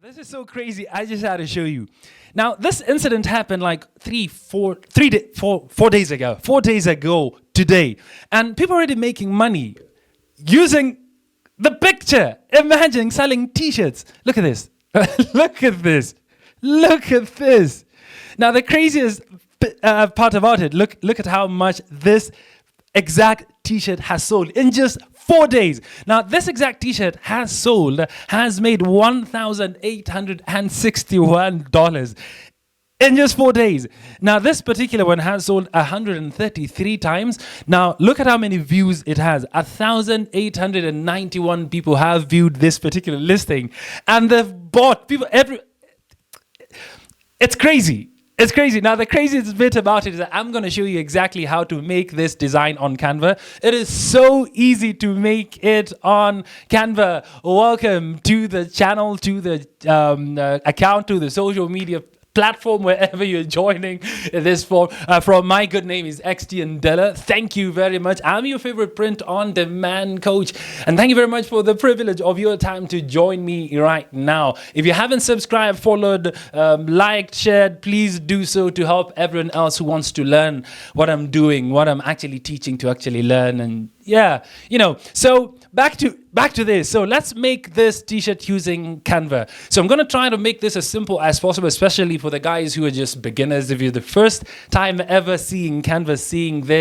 This is so crazy. I just had to show you. Now, this incident happened like 4 days ago. 4 days ago today. And people are already making money using the picture. Imagine selling t-shirts. Look at this. Look at this. Look at this. Now, the craziest part about it, look at how much this exact t-shirt has sold in just 4 days. Now, this exact t-shirt has made $1,861 in just 4 days. Now, this particular one has sold 133 times. Now, look at how many views it has. 1,891 people have viewed this particular listing. And they've bought, it's crazy. It's crazy. Now, the craziest bit about it is that I'm going to show you exactly how to make this design on Canva. It is so easy to make it on Canva. Welcome to the channel, to the account, to the social media platform, wherever you're joining this from. My good name is XT Ndela. Thank you very much. I'm your favorite print on demand coach. And thank you very much for the privilege of your time to join me right now. If you haven't subscribed, followed, liked, shared, please do so to help everyone else who wants to learn what I'm doing, what I'm actually teaching to actually learn. And yeah, so back to this. So let's make this t-shirt using Canva. So I'm going to try to make this as simple as possible, especially for the guys who are just beginners. If you're the first time ever seeing Canva,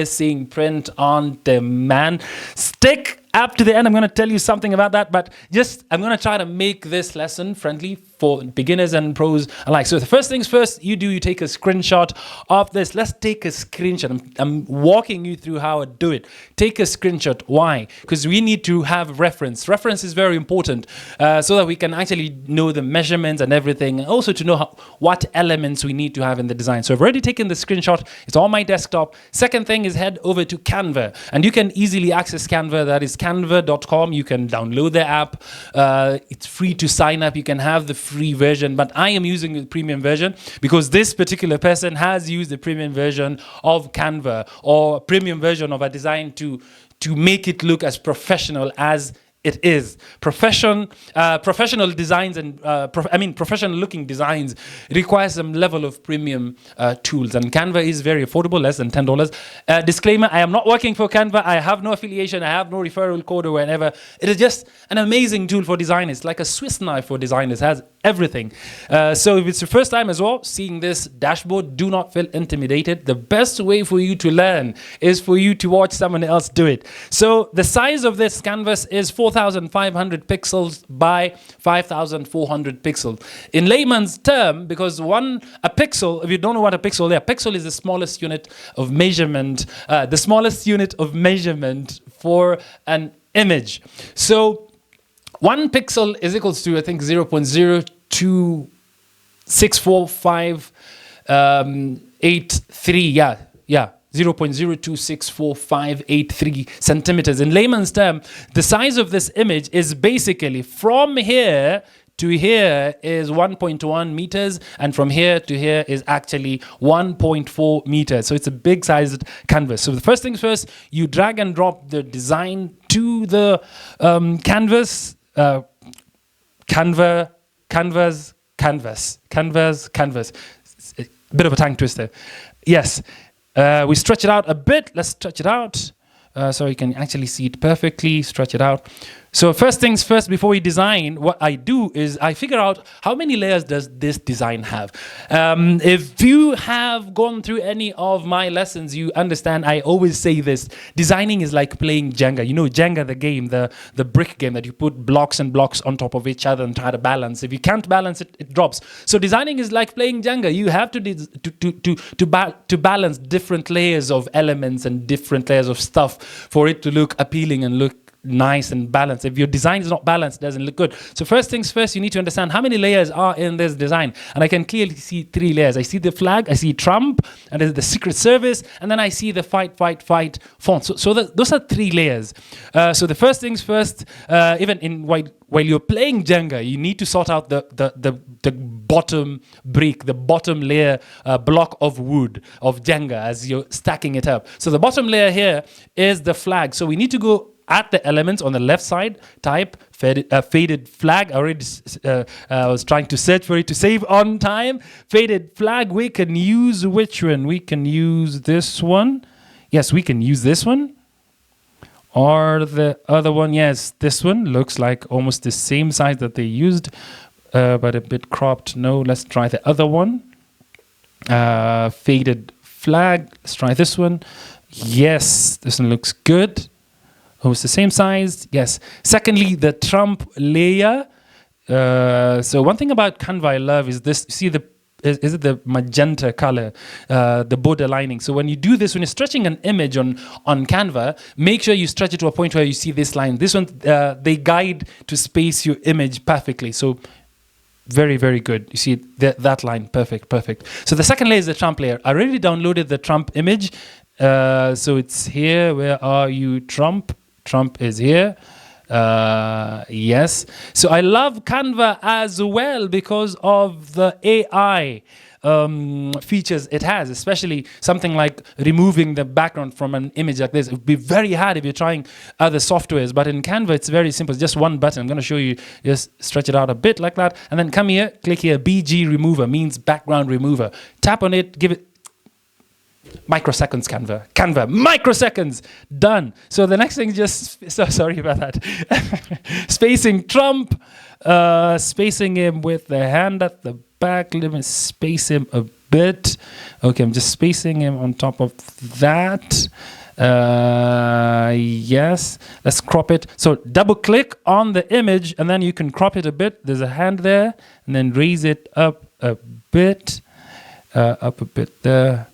seeing print on demand, stick up to the end. I'm going to tell you something about that, but I'm going to try to make this lesson friendly for beginners and pros alike. So the first things first, you take a screenshot of this. Let's take a screenshot. I'm walking you through how I do it. Take a screenshot. Why? Because we need to have reference. Reference is very important so that we can actually know the measurements and everything, and also to know what elements we need to have in the design. So I've already taken the screenshot. It's on my desktop. Second thing is head over to Canva, and you can easily access Canva. That is canva.com. You can download the app. It's free to sign up. You can have the free version, but I am using the premium version because this particular person has used the premium version of Canva or premium version of a design to make it look as professional as it is. Professional designs and professional looking designs require some level of premium tools, and Canva is very affordable, less than $10. Disclaimer, I am not working for Canva. I have no affiliation. I have no referral code or whatever. It is just an amazing tool for designers, like a Swiss knife for designers. It has everything. So if it's your first time as well seeing this dashboard, do not feel intimidated. The best way for you to learn is for you to watch someone else do it. So the size of this canvas is 4,500 pixels by 5,400 pixels. In layman's term, because a pixel, if you don't know what a pixel is, a pixel is the smallest unit of measurement, for an image. So 1 pixel is equals to, I think, 0.0264583. Yeah. 0.0264583 centimeters. In layman's term, the size of this image is basically from here to here is 1.1 meters, and from here to here is actually 1.4 meters. So it's a big sized canvas. So the first things first, you drag and drop the design to the canvas. Canvas. A bit of a tongue twister. Yes. We stretch it out a bit. Let's stretch it out so you can actually see it perfectly. Stretch it out. So first things first, before we design, what I do is I figure out how many layers does this design have. If you have gone through any of my lessons, you understand I always say this. Designing is like playing Jenga. You know Jenga, the game, the brick game that you put blocks and blocks on top of each other and try to balance. If you can't balance it, it drops. So designing is like playing Jenga. You have to balance different layers of elements and different layers of stuff for it to look appealing and look nice and balanced. If your design is not balanced, it doesn't look good. So first things first, you need to understand how many layers are in this design. And I can clearly see 3 layers. I see the flag, I see Trump, and there's the Secret Service, and then I see the fight font. So those are 3 layers. So the first things first, even while you're playing Jenga, you need to sort out the bottom brick, the bottom layer block of wood of Jenga as you're stacking it up. So the bottom layer here is the flag. So we need to go at the elements on the left side, type faded flag. I already was trying to search for it to save on time. Faded flag, we can use which one? We can use this one. Yes, we can use this one. Or the other one. Yes, this one looks like almost the same size that they used, but a bit cropped. No, let's try the other one. Faded flag. Let's try this one. Yes, this one looks good. Oh, it's the same size. Yes. Secondly, the Trump layer. So one thing about Canva I love is this. See the is it the magenta color, the border lining. So when you do this, when you're stretching an image on Canva, make sure you stretch it to a point where you see this line. This one, they guide to space your image perfectly. So very, very good. You see that line, perfect. So the second layer is the Trump layer. I already downloaded the Trump image. So it's here. Where are you, Trump? Trump is here. Yes. So I love Canva as well because of the AI features it has, especially something like removing the background from an image like this. It would be very hard if you're trying other softwares, but in Canva it's very simple. It's just one button. I'm going to show you. Just stretch it out a bit like that, and then come here, click here. BG remover means background remover. Tap on it, give it microseconds. Canva microseconds, done. So the next thing, just sorry about that. Spacing Trump, spacing him with the hand at the back. Let me space him a bit. Okay, I'm just spacing him on top of that. Yes, let's crop it. So double click on the image and then you can crop it a bit. There's a hand there, and then raise it up a bit there.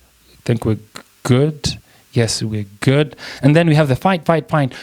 Think we're good. Yes, we're good. And then we have the fight.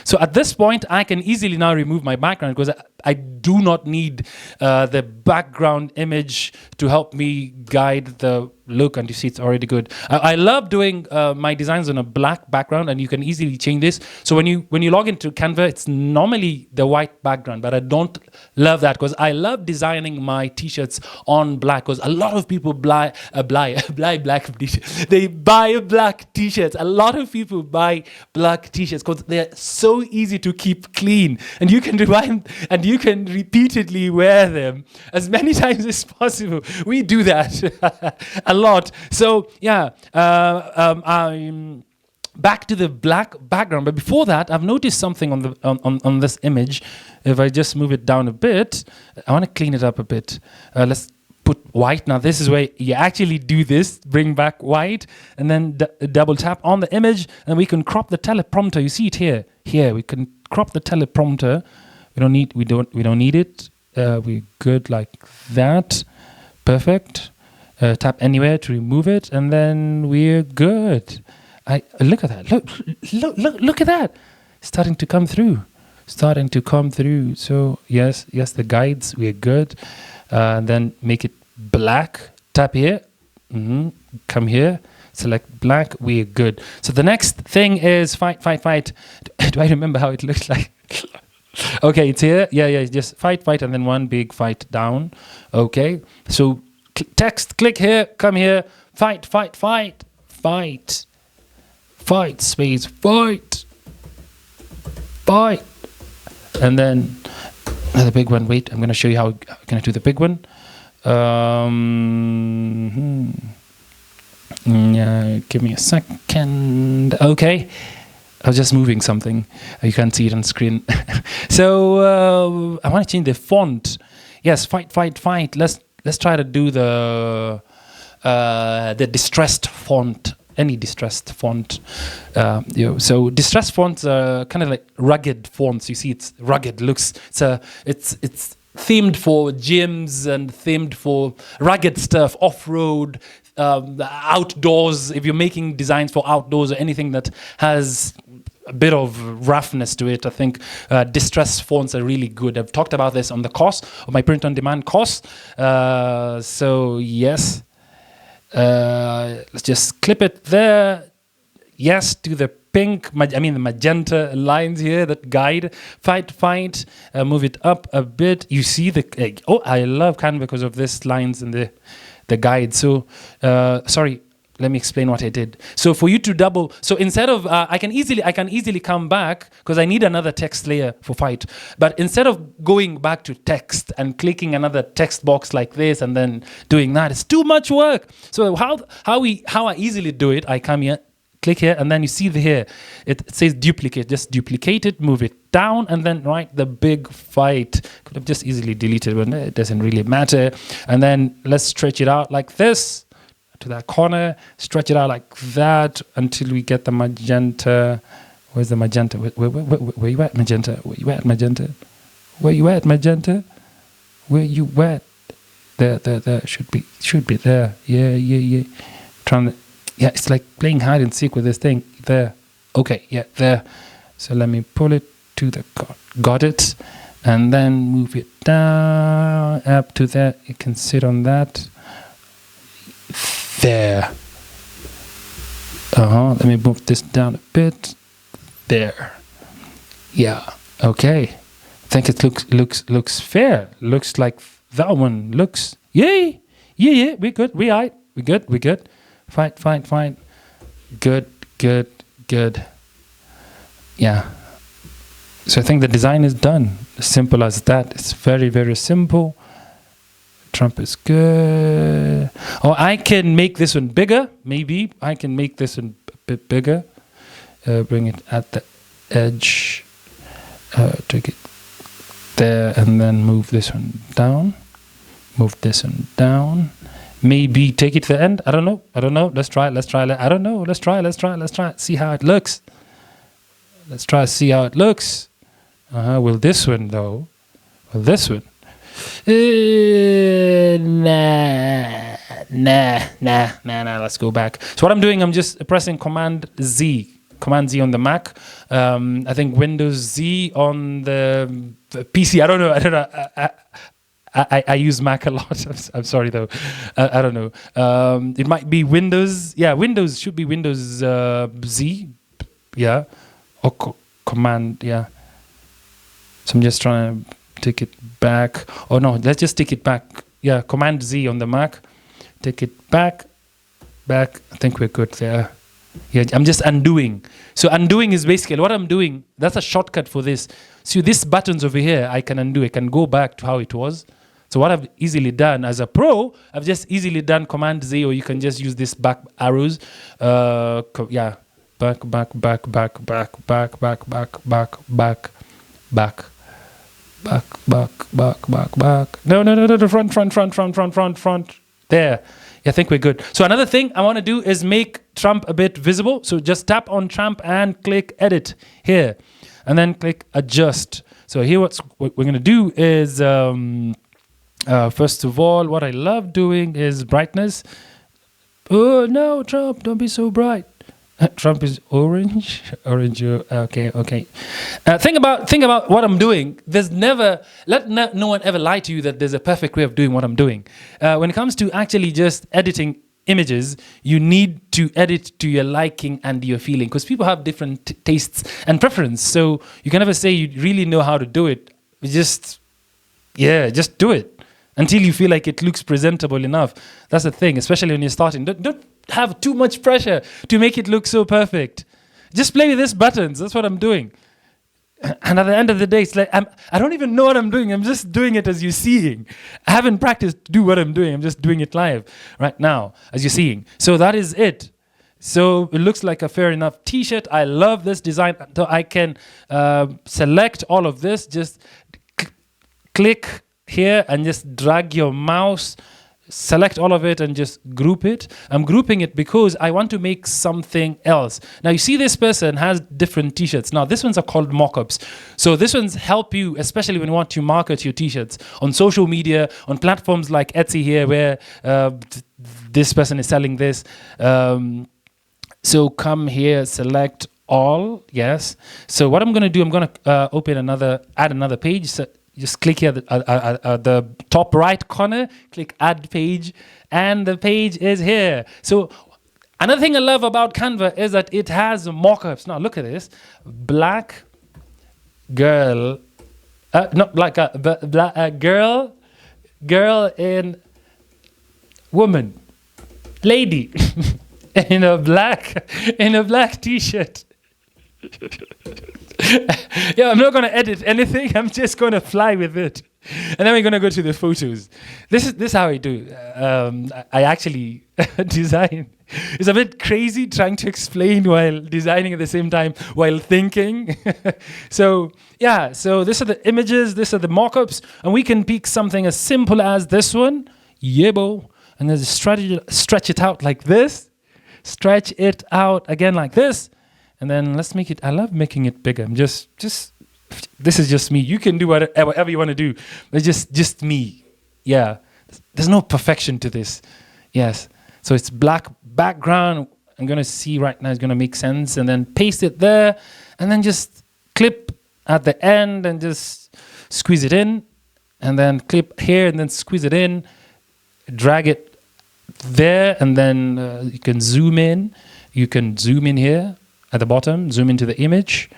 So at this point, I can easily now remove my background because I do not need the background image to help me guide the look, and you see it's already good. I love doing my designs on a black background, and you can easily change this. So when you log into Canva, it's normally the white background, but I don't love that because I love designing my t-shirts on black because a lot of people buy black t-shirts. They buy black t-shirts. A lot of people buy black t-shirts because they're so easy to keep clean, and you can rewind and you can repeatedly wear them as many times as possible. We do that a lot. So yeah, I'm back to the black background. But before that, I've noticed something on this image. If I just move it down a bit, I want to clean it up a bit. Let's put white. Now this is where you actually do this, bring back white, and then double tap on the image, and we can crop the teleprompter. You see it here. Here we can crop the teleprompter. We don't need it. We're good like that. Perfect. Tap anywhere to remove it, and then we're good. Look at that. Look at that. Starting to come through. So yes, the guides, we're good. Then make it black. Tap here. Come here. Select black. We're good. So the next thing is fight. Do I remember how it looks like? Okay, it's here. Yeah. Just fight, and then one big fight down. Okay. So text. Click here. Come here. Fight. Space. Fight. And then another big one. Wait, I'm going to show you how can I do the big one. Yeah, give me a second. Okay. I was just moving something. You can't see it on screen. So I want to change the font. Yes, fight. Let's try to do the distressed font. Any distressed font. So distressed fonts are kind of like rugged fonts. You see, it's rugged looks. It's themed for gyms and themed for rugged stuff, off-road, outdoors. If you're making designs for outdoors or anything that has a bit of roughness to it, I think distressed fonts are really good. I've talked about this on the course, on my print-on-demand course. So yes, let's just clip it there. Yes, to the pink, the magenta lines here that guide. Fight. Move it up a bit. You see I love Canva because of this lines in the guide. So, sorry, let me explain what I did. So for you to double, so instead of, I can easily come back because I need another text layer for fight. But instead of going back to text and clicking another text box like this and then doing that, it's too much work. So how I easily do it, I come here, click here, and then you see here, it says duplicate. Just duplicate it, move it down, and then write the big fight. Could have just easily deleted, but it doesn't really matter. And then let's stretch it out like this to that corner, stretch it out like that until we get the magenta. Where's the magenta? Where you at, magenta? Where you at, magenta? Where you at, magenta? Where you at? There. Should be there. Yeah. Yeah, it's like playing hide and seek with this thing. There. Okay, yeah, there. So let me pull it to the, got it. And then move it down, up to there. It can sit on that. There. Let me move this down a bit. There. Yeah. Okay. I think it looks fair. Looks like that one looks. Yay. Yeah. We're good. We're good. Fine. Good. Yeah. So I think the design is done. Simple as that. It's very, very simple. Trump is good. Oh, I can make this one bigger. Maybe I can make this one a bit bigger. Bring it at the edge. Take it there and then move this one down. Move this one down. Maybe take it to the end. I don't know. Let's try. I don't know. Let's try. See how it looks. Let's try to see how it looks. Will this one though? Nah. Let's go back. So what I'm doing, I'm just pressing Command Z on the Mac. I think Windows Z on the PC. I don't know. I use Mac a lot. I'm sorry though. I don't know. It might be Windows. Yeah, Windows should be Windows Z. Yeah, or Command. Yeah. So I'm just trying to take it back. Oh no, let's just take it back. Yeah, Command Z on the Mac. Take it back. I think we're good there. Yeah, I'm just undoing. So undoing is basically what I'm doing. That's a shortcut for this. See, these buttons over here, I can undo. I can go back to how it was. So what I've easily done as a pro, I've just easily done Command Z, or you can just use this back arrows. Yeah, back. No, front. There. I think we're good. So another thing I want to do is make Trump a bit visible. So just tap on Trump and click Edit here, and then click Adjust. So here, what we're going to do is, first of all, what I love doing is brightness. Oh no, Trump! Don't be so bright. Trump is orange. Okay. Think about what I'm doing. There's never, no one ever lie to you that there's a perfect way of doing what I'm doing. When it comes to actually just editing images, you need to edit to your liking and your feeling, because people have different tastes and preference. So you can never say you really know how to do it. Just do it until you feel like it looks presentable enough. That's the thing, especially when you're starting. Don't have too much pressure to make it look so perfect. Just play with these buttons. That's what I'm doing. And at the end of the day, it's like I don't even know what I'm doing. I'm just doing it as you're seeing. I haven't practiced to do what I'm doing. I'm just doing it live right now as you're seeing. So that is it. So it looks like a fair enough t-shirt. I love this design. So I can select all of this. Just click here and just drag your mouse, select all of it and just group it. I'm grouping it because I want to make something else. Now you see this person has different t-shirts. Now this ones are called mock-ups. So this ones help you, especially when you want to market your t-shirts on social media, on platforms like Etsy here, where this person is selling this. So come here, select all, yes. So what I'm gonna do, I'm gonna add another page. So just click here at the top right corner, click add page, and the page is here. So another thing I love about Canva is that it has mock-ups. Now look at this. Black girl, not like a girl in woman, lady. in a black t-shirt. Yeah, I'm not going to edit anything. I'm just going to fly with it. And then we're going to go to the photos. This is how I do. I actually design. It's a bit crazy trying to explain while designing at the same time, while thinking. So, yeah, so these are the images, these are the mock-ups, and we can pick something as simple as this one. Yebo. And then stretch it out like this. Stretch it out again like this. And then let's make it, I love making it bigger. I'm just, this is just me. You can do whatever you want to do. It's just me. Yeah. There's no perfection to this. Yes. So it's black background. I'm going to see right now, it's going to make sense. And then paste it there. And then just clip at the end and just squeeze it in. And then clip here and then squeeze it in. Drag it there. And then you can zoom in. You can zoom in here. At the bottom, zoom into the image.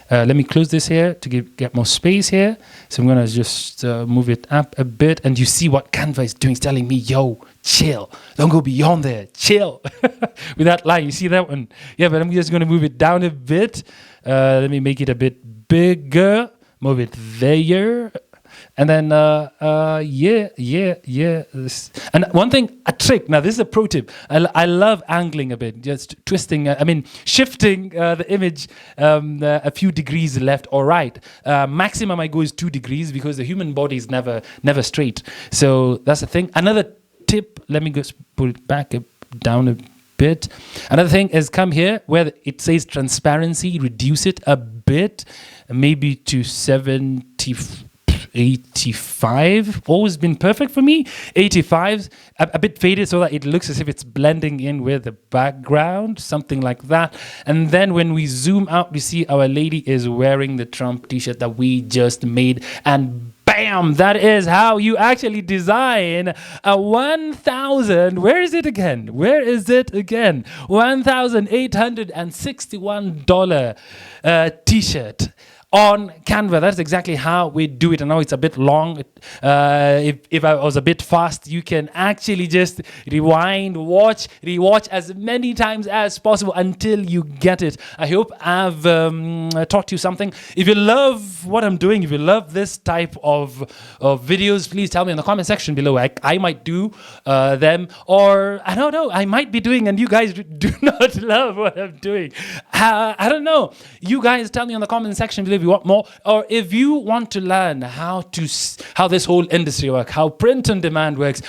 Let me close this here to get more space here. So I'm going to just move it up a bit. And you see what Canva is doing. It's telling me, yo, chill. Don't go beyond there. Chill. With that line, you see that one? Yeah, but I'm just going to move it down a bit. Let me make it a bit bigger. Move it there. And then, yeah. And one thing, a trick. Now, this is a pro tip. I love angling a bit, just twisting, shifting the image a few degrees left or right. Maximum I go is 2 degrees because the human body is never straight. So that's the thing. Another tip, let me just put it back down a bit. Another thing is come here where it says transparency, reduce it a bit, maybe to 85, always been perfect for me. 85, a bit faded so that it looks as if it's blending in with the background, something like that. And then when we zoom out, we see our lady is wearing the Trump t-shirt that we just made, and bam, that is how you actually design a 1,000, where is it again? $1,861 t-shirt. On Canva. That's exactly how we do it. I know it's a bit long. If I was a bit fast, you can actually just rewind, rewatch as many times as possible until you get it. I hope I've taught you something. If you love what I'm doing, if you love this type of videos, please tell me in the comment section below. I might do them, or I don't know, I might be doing and you guys do not love what I'm doing. I don't know. You guys tell me in the comment section below if you want more, or if you want to learn how this whole industry works, how print on demand works,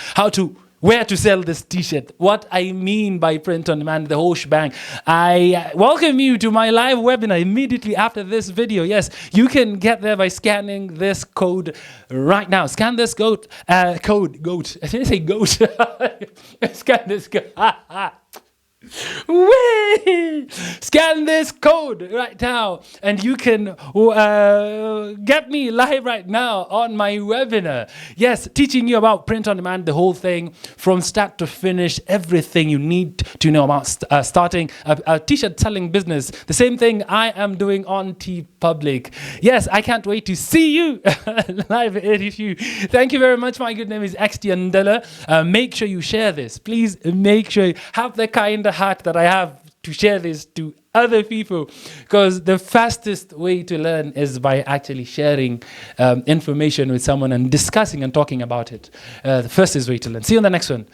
where to sell this t-shirt, what I mean by print on demand, the whole shebang. I welcome you to my live webinar immediately after this video. Yes, you can get there by scanning this code right now. Scan this goat. I didn't say goat. Scan this code. Whee! Scan this code right now and you can get me live right now on my webinar. Yes, teaching you about print on demand, the whole thing from start to finish, everything you need to know about starting a t-shirt selling business. The same thing I am doing on TeePublic. Yes, I can't wait to see you live at you. Thank you very much. My good name is XT Andela. Make sure you share this. Please make sure you have the kind of heart that I have to share this to other people, because the fastest way to learn is by actually sharing information with someone and discussing and talking about it. The fastest way to learn. See you on the next one.